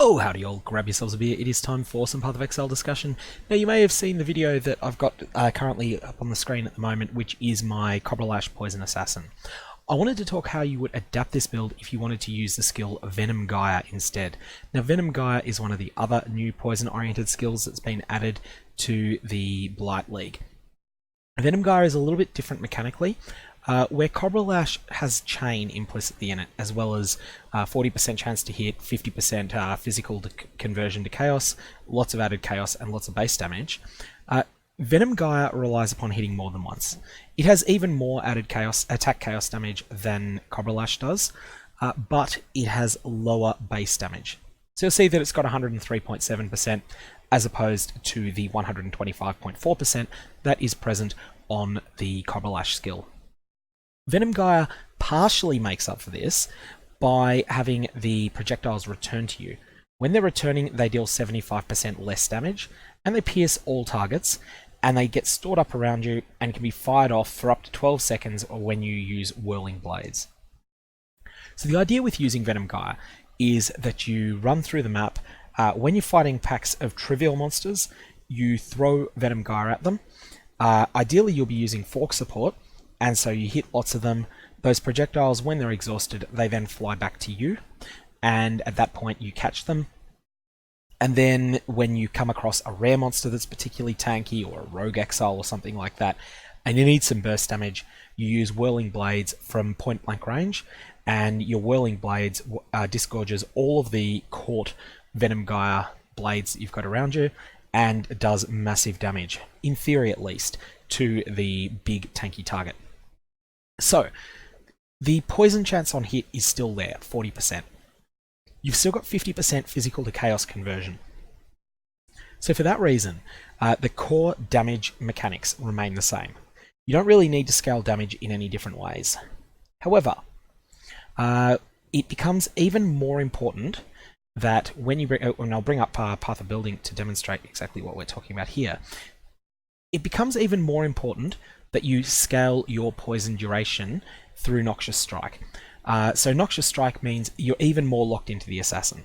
Oh, howdy all, grab yourselves a beer, it is time for some Path of Exile discussion. Now you may have seen the video that I've got currently up on the screen at the moment, which is my Cobra Lash Poison Assassin. I wanted to talk how you would adapt this build if you wanted to use the skill Venom Gyre instead. Now Venom Gyre is one of the other new poison oriented skills that's been added to the Blight League. Venom Gyre is a little bit different mechanically. Where Cobra Lash has chain implicitly in it, as well as 40% chance to hit, 50% physical conversion to chaos, lots of added chaos, and lots of base damage, Venom Gyre relies upon hitting more than once. It has even more added attack chaos damage than Cobra Lash does, but it has lower base damage. So you'll see that it's got 103.7% as opposed to the 125.4% that is present on the Cobra Lash skill. Venom Gyre partially makes up for this by having the projectiles return to you. When they're returning, they deal 75% less damage, and they pierce all targets, and they get stored up around you and can be fired off for up to 12 seconds when you use whirling blades. So the idea with using Venom Gyre is that you run through the map. When you're fighting packs of trivial monsters, you throw Venom Gyre at them. Ideally, you'll be using fork support, and so you hit lots of them. Those projectiles, when they're exhausted, they then fly back to you, and at that point you catch them. And then when you come across a rare monster that's particularly tanky, or a rogue Exile or something like that, and you need some burst damage, you use whirling blades from point blank range, and your whirling blades disgorges all of the caught Venom Gyre blades that you've got around you, and does massive damage, in theory at least, to the big tanky target. So, the poison chance on hit is still there, 40%. You've still got 50% physical to chaos conversion. So for that reason, the core damage mechanics remain the same. You don't really need to scale damage in any different ways. However, it becomes even more important that when you bring, and I'll bring up Path of Building to demonstrate exactly what we're talking about here, it becomes even more important that you scale your poison duration through Noxious Strike. So Noxious Strike means you're even more locked into the assassin.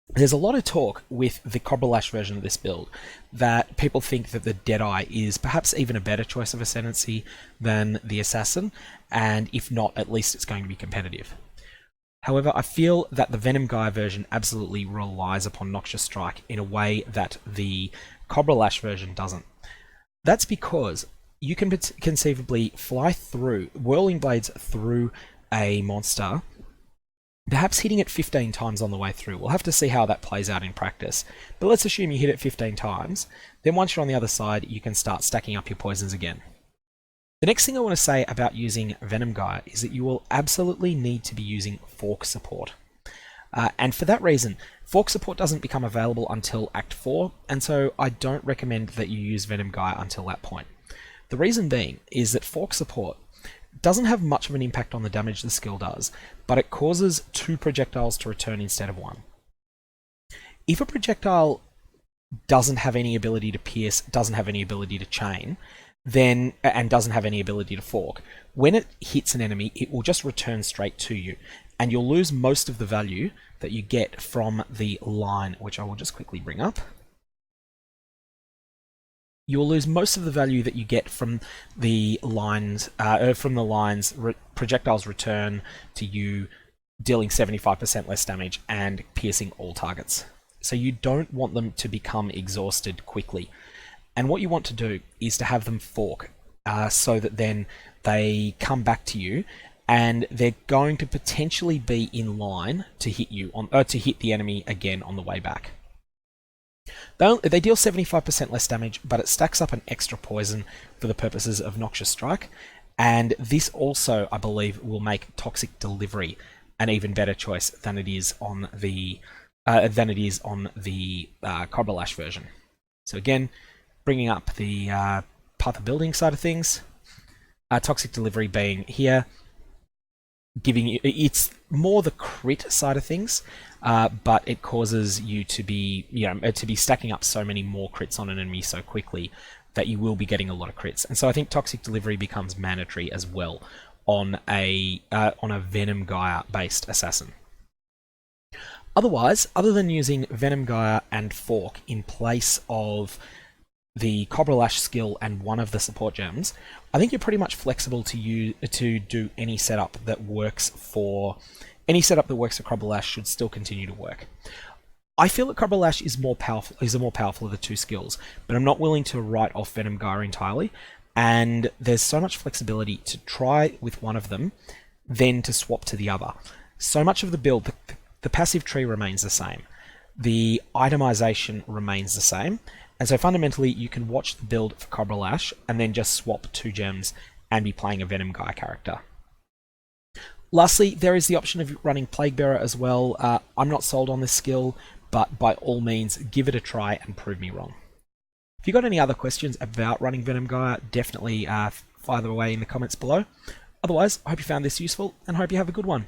There's a lot of talk with the Cobra Lash version of this build that people think that the Deadeye is perhaps even a better choice of ascendancy than the assassin, and if not, at least it's going to be competitive. However, I feel that the Venom Gyre version absolutely relies upon Noxious Strike in a way that the Cobra Lash version doesn't. That's because you can conceivably fly through, whirling blades through a monster, perhaps hitting it 15 times on the way through. We'll have to see how that plays out in practice. But let's assume you hit it 15 times, then once you're on the other side, you can start stacking up your poisons again. The next thing I want to say about using Venom Gyre is that you will absolutely need to be using fork support. And for that reason, fork support doesn't become available until Act 4, and so I don't recommend that you use Venom Gyre until that point. The reason being is that fork support doesn't have much of an impact on the damage the skill does, but it causes 2 projectiles to return instead of 1. If a projectile doesn't have any ability to pierce, doesn't have any ability to chain, then and doesn't have any ability to fork, when it hits an enemy, it will just return straight to you, and you'll lose most of the value that you get from the line, which I will just quickly bring up. You will lose most of the value that you get from the lines, projectiles return to you, dealing 75% less damage and piercing all targets. So you don't want them to become exhausted quickly. And what you want to do is to have them fork, so that then they come back to you, and they're going to potentially be in line to hit you to hit the enemy again on the way back. They deal 75% less damage, but it stacks up an extra poison for the purposes of Noxious Strike, and this also, I believe, will make Toxic Delivery an even better choice than it is on the Cobra Lash version. So again, bringing up the Path of Building side of things, Toxic Delivery being here, giving you, it's more the crit side of things, but it causes you to be, to be stacking up so many more crits on an enemy so quickly that you will be getting a lot of crits. And so I think Toxic Delivery becomes mandatory as well on a Venom Gyre based assassin. Otherwise, other than using Venom Gyre and Fork in place of the Cobra Lash skill and one of the support gems, I think you're pretty much flexible to do any setup that works for Cobra Lash should still continue to work. I feel that Cobra Lash is the more powerful of the two skills, but I'm not willing to write off Venom Gyre entirely, and there's so much flexibility to try with one of them, then to swap to the other. So much of the build, the passive tree remains the same, the itemization remains the same, and so fundamentally you can watch the build for Cobra Lash and then just swap 2 gems and be playing a Venom Gyre character. Lastly, there is the option of running Plague Bearer as well. I'm not sold on this skill, but by all means, give it a try and prove me wrong. If you've got any other questions about running Venom Gyre, definitely fire them away in the comments below. Otherwise, I hope you found this useful and hope you have a good one.